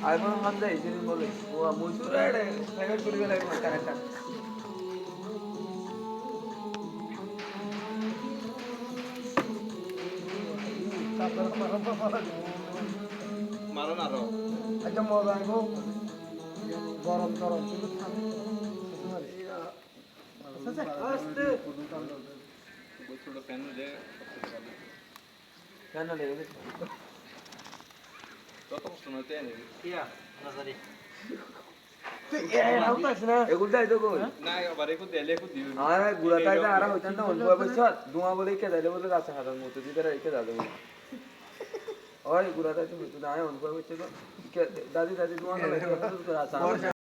iPhone hamza isini bole o muisura ede private kuri gele connect মারো না rho একটা মজা আইব গরম গরম কিন্তু আস্তে বছরটা ফ্যান দে কেন লেগে কত কষ্ট নয় তাই নাকি ইয়া নাজারি এগুলো তাই তো কই না আবার একটু দেলে একটু দিও আরে গুড়া তাই তো আরা হইতান না অল্প বছর ধোঁয়া বলে কে দাইলে বলে রাস্তা হারার মতো দিতে রেখে দাদু ওই গুড়া তাই তো না অল্প বছর তো দাদি দাদি ধোঁয়া না রাস্তা